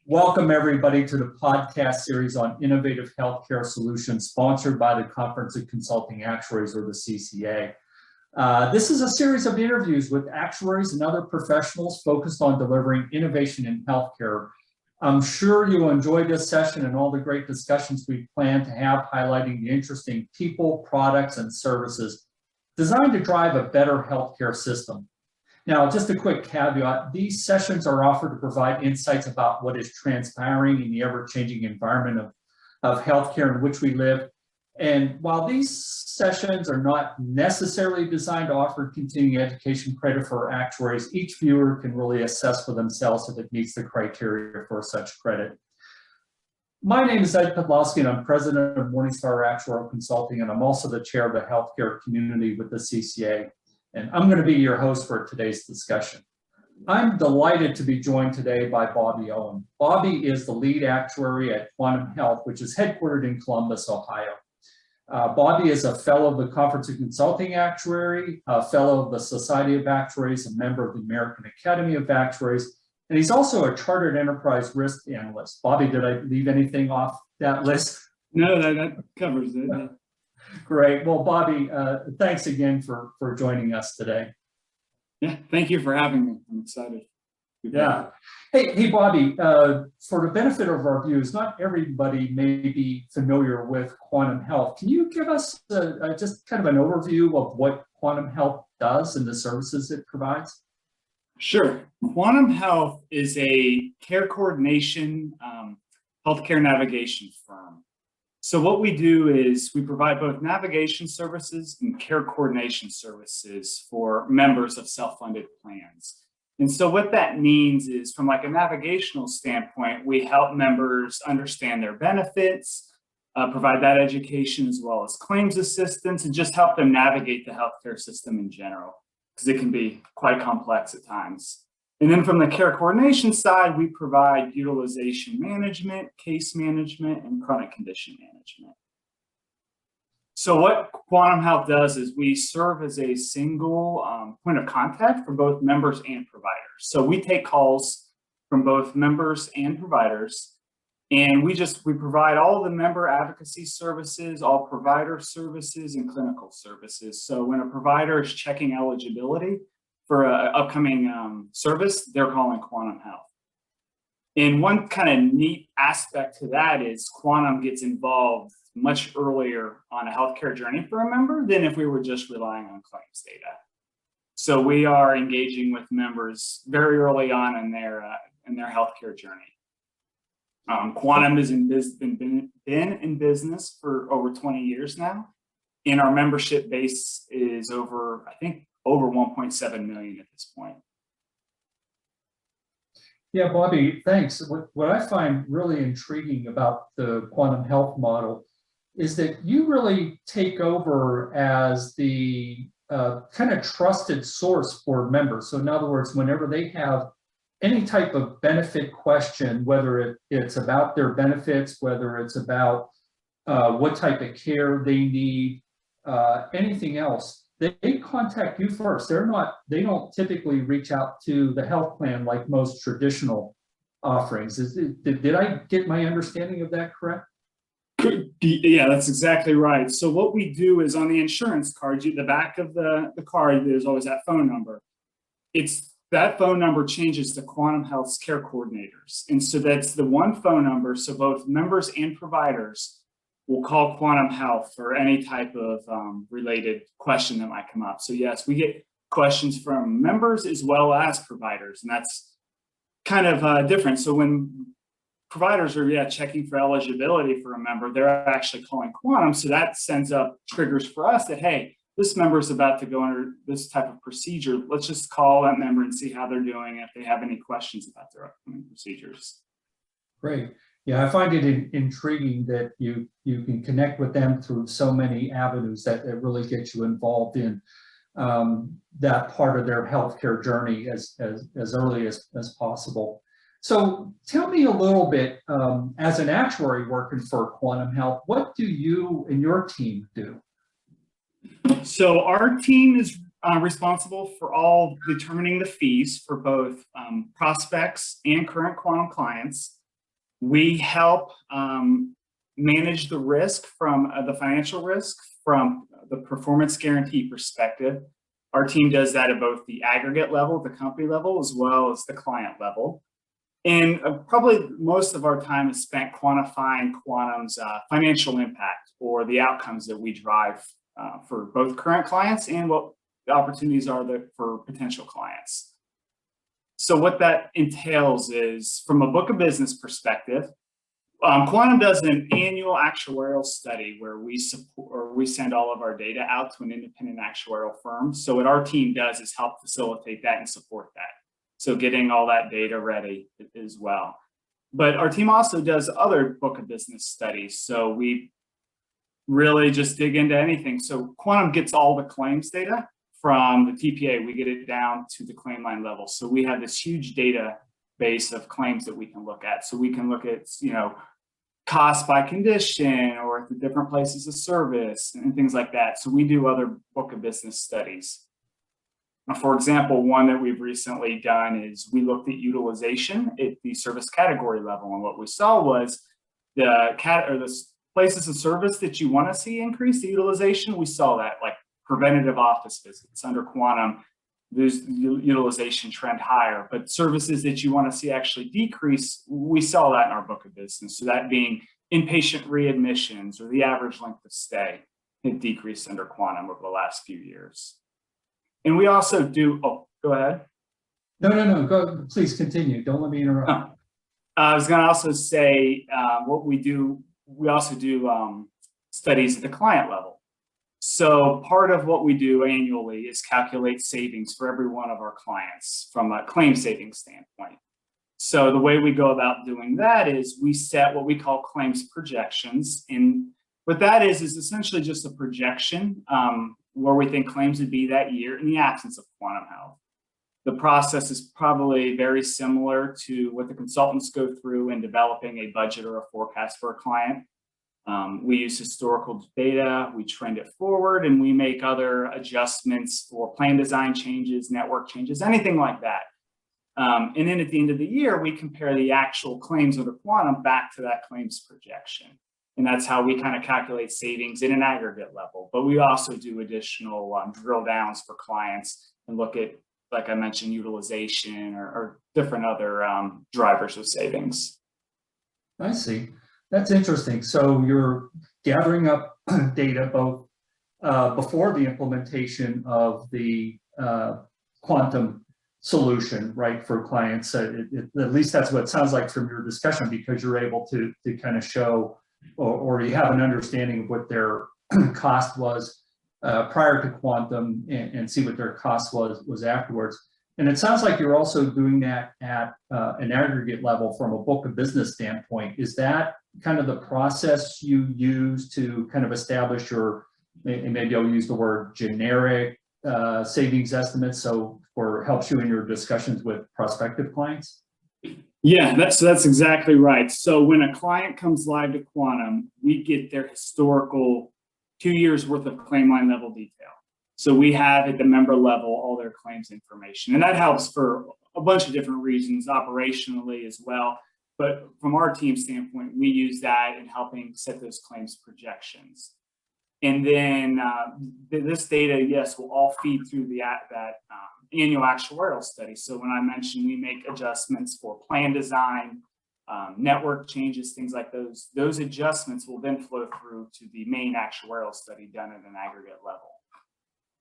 Welcome, everybody, to the podcast series on innovative healthcare solutions sponsored by the Conference of Consulting Actuaries, or the CCA. This is a series of interviews with actuaries and other professionals focused on delivering innovation in healthcare. I'm sure you'll enjoy this session and all the great discussions we plan to have highlighting the interesting people, products, and services designed to drive a better healthcare system. Now, just a quick caveat, these sessions are offered to provide insights about what is transpiring in the ever-changing environment of healthcare in which we live. And while these sessions are not necessarily designed to offer continuing education credit for actuaries, each viewer can really assess for themselves if it meets the criteria for such credit. My name is Ed Podlowski, and I'm president of Morningstar Actuarial Consulting, and I'm also the chair of the healthcare community with the CCA. And I'm going to be your host for today's discussion. I'm delighted to be joined today by Bobby Owen. Bobby is the lead actuary at Quantum Health, which is headquartered in Columbus, Ohio. Bobby is a fellow of the Conference of Consulting Actuary, a fellow of the Society of Actuaries, a member of the American Academy of Actuaries, and he's also a chartered enterprise risk analyst. Bobby, did I leave anything off that list? No, that covers it. Yeah. Great. Well, Bobby, thanks again for joining us today. Yeah, thank you for having me. I'm excited. Yeah. Hey, Bobby, for the benefit of our viewers, not everybody may be familiar with Quantum Health. Can you give us just kind of an overview of what Quantum Health does and the services it provides? Sure. Quantum Health is a care coordination healthcare navigation firm. So what we do is we provide both navigation services and care coordination services for members of self-funded plans. And so what that means is, from like a navigational standpoint, we help members understand their benefits, provide that education as well as claims assistance, and just help them navigate the healthcare system in general, because it can be quite complex at times. And then from the care coordination side, we provide utilization management, case management, and chronic condition management. So what Quantum Health does is we serve as a single point of contact for both members and providers. So we take calls from both members and providers, and we provide all the member advocacy services, all provider services, and clinical services. So when a provider is checking eligibility for an upcoming service, they're calling Quantum Health. And one kind of neat aspect to that is Quantum gets involved much earlier on a healthcare journey for a member than if we were just relying on claims data. So we are engaging with members very early on in their healthcare journey. Quantum has been in business for over 20 years now, and our membership base is over 1.7 million at this point. Yeah, Bobby, thanks. What I find really intriguing about the Quantum Health model is that you really take over as the kind of trusted source for members. So in other words, whenever they have any type of benefit question, whether it's about their benefits, whether it's about what type of care they need, anything else, they contact you first. They don't typically reach out to the health plan like most traditional offerings. Did I get my understanding of that correct? Yeah, that's exactly right. So what we do is, on the insurance card, the back of the card, there's always that phone number. That phone number changes to Quantum Health's care coordinators. And so that's the one phone number. So both members and providers will call Quantum Health for any type of related question that might come up. So yes, we get questions from members as well as providers, and that's kind of different. So when providers are checking for eligibility for a member, they're actually calling Quantum. So that sends up triggers for us that, hey, this member is about to go under this type of procedure. Let's just call that member and see how they're doing, if they have any questions about their upcoming procedures. Great. Yeah, I find it intriguing that you can connect with them through so many avenues that really get you involved in that part of their healthcare journey as early as possible. So tell me a little bit, as an actuary working for Quantum Health, what do you and your team do? So our team is responsible for all determining the fees for both prospects and current Quantum clients. We help manage the risk from the financial risk from the performance guarantee perspective. Our team does that at both the aggregate level, the company level, as well as the client level. And probably most of our time is spent quantifying Quantum's financial impact or the outcomes that we drive for both current clients and what the opportunities are for potential clients. So what that entails is, from a book of business perspective, Quantum does an annual actuarial study where we send all of our data out to an independent actuarial firm. So what our team does is help facilitate that and support that. So getting all that data ready as well. But our team also does other book of business studies. So we really just dig into anything. So Quantum gets all the claims data from the TPA. We get it down to the claim line level. So we have this huge database of claims that we can look at. So we can look at, cost by condition or the different places of service and things like that. So we do other book of business studies. For example, one that we've recently done is we looked at utilization at the service category level. And what we saw was the places of service that you want to see increase the utilization. We saw that, like preventative office visits under Quantum, there's utilization trend higher, but services that you want to see actually decrease, we saw that in our book of business. So that being inpatient readmissions or the average length of stay, it decreased under Quantum over the last few years. And we also do, go ahead. No, go, please continue. Don't let me interrupt. I was going to also say what we do, we also do studies at the client level. So part of what we do annually is calculate savings for every one of our clients from a claim savings standpoint. So the way we go about doing that is we set what we call claims projections. And what that is essentially just a projection where we think claims would be that year in the absence of Quantum Health. The process is probably very similar to what the consultants go through in developing a budget or a forecast for a client. We use historical data, we trend it forward, and we make other adjustments for plan design changes, network changes, anything like that. And then at the end of the year, we compare the actual claims of the Quantum back to that claims projection. And that's how we kind of calculate savings in an aggregate level. But we also do additional drill downs for clients and look at, like I mentioned, utilization or different other drivers of savings. I see. That's interesting. So you're gathering up data both before the implementation of the Quantum solution, right, for clients. At least that's what it sounds like from your discussion, because you're able to kind of show or you have an understanding of what their cost was prior to Quantum and see what their cost was afterwards. And it sounds like you're also doing that at an aggregate level from a book of business standpoint. Is that kind of the process you use to kind of establish your, maybe I'll use the word generic savings estimates, so or helps you in your discussions with prospective clients? Yeah, that's exactly right. So when a client comes live to Quantum, we get their historical 2 years worth of claim line level detail. So we have at the member level all their claims information, and that helps for a bunch of different reasons, operationally as well. But from our team standpoint, we use that in helping set those claims projections. And then this data, yes, will all feed through that annual actuarial study. So when I mentioned we make adjustments for plan design, network changes, things like those adjustments will then flow through to the main actuarial study done at an aggregate level.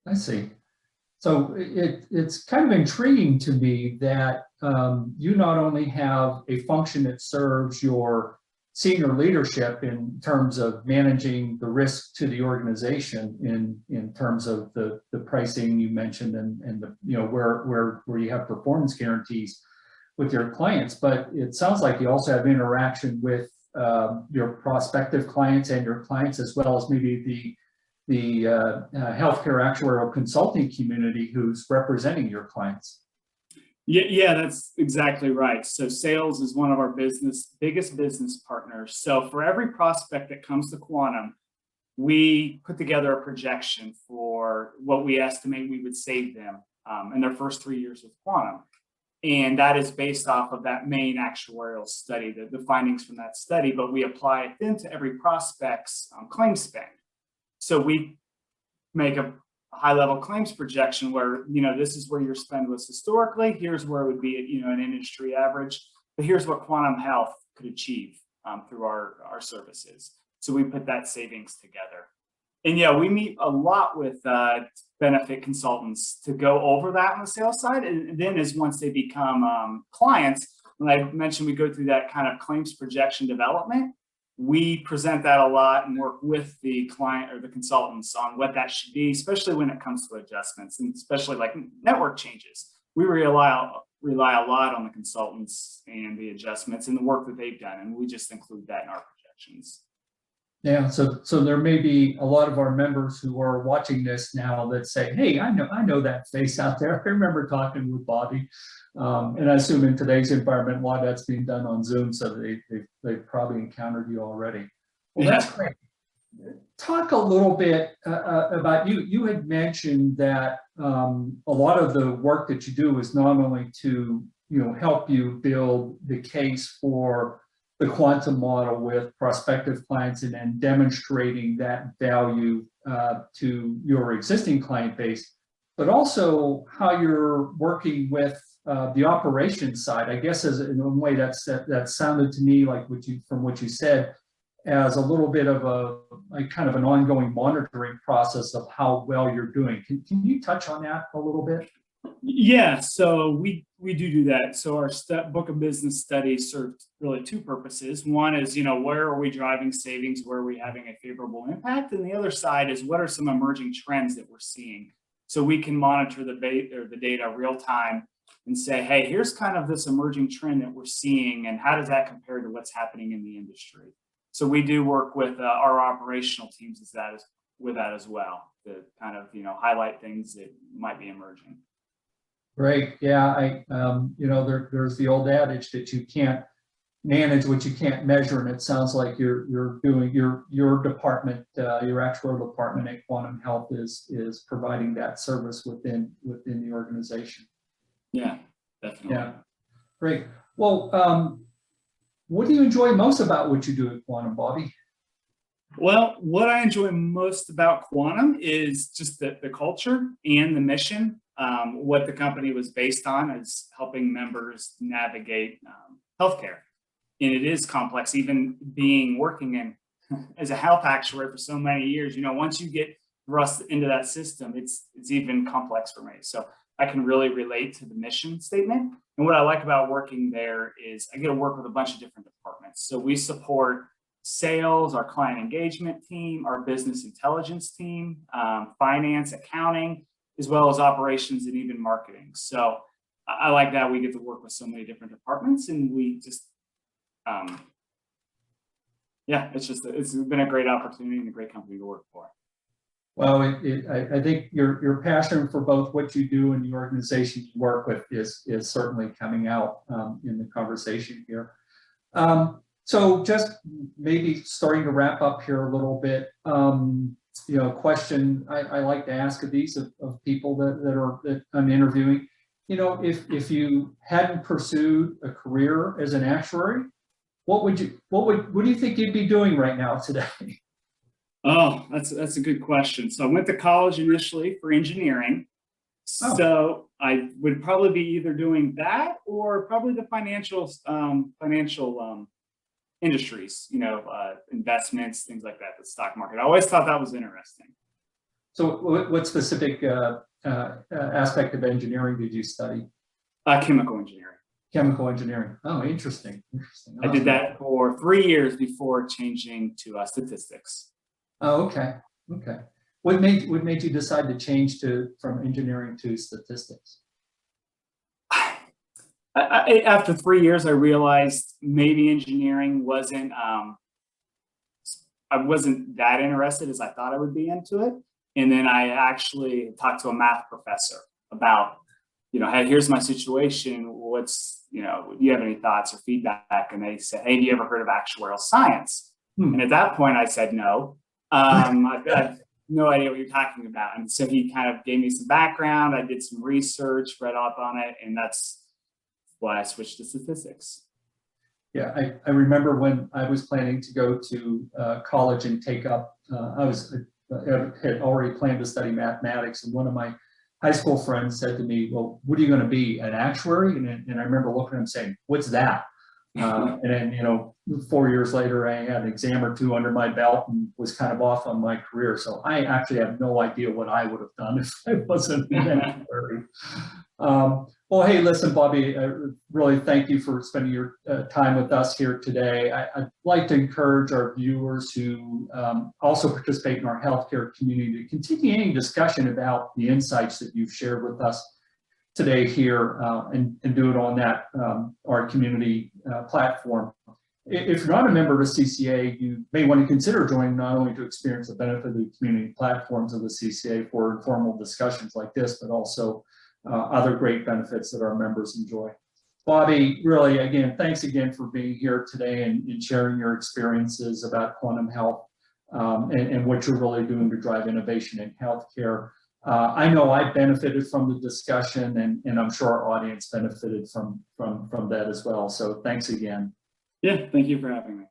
I see. So it's kind of intriguing to me that you not only have a function that serves your senior leadership in terms of managing the risk to the organization in terms of the pricing you mentioned and the where you have performance guarantees with your clients, but it sounds like you also have interaction with your prospective clients and your clients, as well as maybe the healthcare actuarial consulting community who's representing your clients. Yeah, that's exactly right. So sales is one of our biggest business partners. So for every prospect that comes to Quantum, we put together a projection for what we estimate we would save them in their first 3 years with Quantum. And that is based off of that main actuarial study, the findings from that study, but we apply it then to every prospect's claim spend. So we make a high level claims projection where, this is where your spend was historically, here's where it would be, an industry average, but here's what Quantum Health could achieve through our services. So we put that savings together. And yeah, we meet a lot with benefit consultants to go over that on the sales side. And then once they become clients, when I mentioned we go through that kind of claims projection development, we present that a lot and work with the client or the consultants on what that should be, especially when it comes to adjustments and especially like network changes. We rely a lot on the consultants and the adjustments and the work that they've done. And we just include that in our projections. Yeah, so there may be a lot of our members who are watching this now that say, "Hey, I know that face out there. I remember talking with Bobby." And I assume in today's environment, a lot of that's being done on Zoom, so they've probably encountered you already. Well, Yeah. that's great. Talk a little bit about you. You had mentioned that a lot of the work that you do is not only to help you build the case for the quantum model with prospective clients and then demonstrating that value to your existing client base, but also how you're working with the operations side. I guess as in a way that sounded to me like from what you said as a little bit of a kind of an ongoing monitoring process of how well you're doing. Can you touch on that a little bit? Yeah, so we do that. So our book of business study served really two purposes. One is, where are we driving savings? Where are we having a favorable impact? And the other side is what are some emerging trends that we're seeing? So we can monitor the data real time and say, hey, here's kind of this emerging trend that we're seeing, and how does that compare to what's happening in the industry? So we do work with our operational teams with that as well, to kind of highlight things that might be emerging. Great. Yeah, there's the old adage that you can't manage what you can't measure, and it sounds like you're doing your department, your actuarial department at Quantum Health is providing that service within the organization. Yeah, definitely. Yeah, great. Well, what do you enjoy most about what you do at Quantum, Bobby? Well, what I enjoy most about Quantum is just the culture and the mission. What the company was based on is helping members navigate healthcare. And it is complex, even working in as a health actuary for so many years. Once you get thrust into that system, it's even complex for me. So I can really relate to the mission statement. And what I like about working there is I get to work with a bunch of different departments. So we support sales, our client engagement team, our business intelligence team, finance, accounting, as well as operations and even marketing. So I like that we get to work with so many different departments, and we just, it's been a great opportunity and a great company to work for. Well, I think your passion for both what you do and the organization you work with is certainly coming out in the conversation here. So just maybe starting to wrap up here a little bit. Question I like to ask of these of people that I'm interviewing. If you hadn't pursued a career as an actuary, what do you think you'd be doing right now today? Oh, that's a good question. So I went to college initially for engineering. Oh. So I would probably be either doing that or probably the financial industries, investments, things like that, the stock market. I always thought that was interesting. So what specific aspect of engineering did you study? Chemical engineering. Chemical engineering. Oh, interesting. Awesome. I did that for 3 years before changing to statistics. Oh, okay. Okay. What made you decide to change from engineering to statistics? After 3 years, I realized maybe engineering wasn't. I wasn't that interested as I thought I would be into it, and then I actually talked to a math professor about, hey, here's my situation. Do you have any thoughts or feedback? And they said, hey, have you ever heard of actuarial science? And at that point, I said no. I've got no idea what you're talking about. And so he kind of gave me some background. I did some research, read up on it, and that's why I switched to statistics. Yeah, I remember when I was planning to go to college and take up, had already planned to study mathematics, and one of my high school friends said to me, well, what are you going to be, an actuary? And I remember looking at him saying, what's that? And then, 4 years later, I had an exam or two under my belt and was kind of off on my career. So I actually have no idea what I would have done if I wasn't an actuary. Well, hey, listen, Bobby, really thank you for spending your time with us here today. I'd like to encourage our viewers who also participate in our healthcare community to continue any discussion about the insights that you've shared with us today here and do it on that our community platform. If you're not a member of the CCA, you may want to consider joining, not only to experience the benefit of the community platforms of the CCA for informal discussions like this, but also other great benefits that our members enjoy. Bobby, really, again, thanks again for being here today and sharing your experiences about quantum health and what you're really doing to drive innovation in healthcare. I know I benefited from the discussion, and I'm sure our audience benefited from that as well. So thanks again. Yeah, thank you for having me.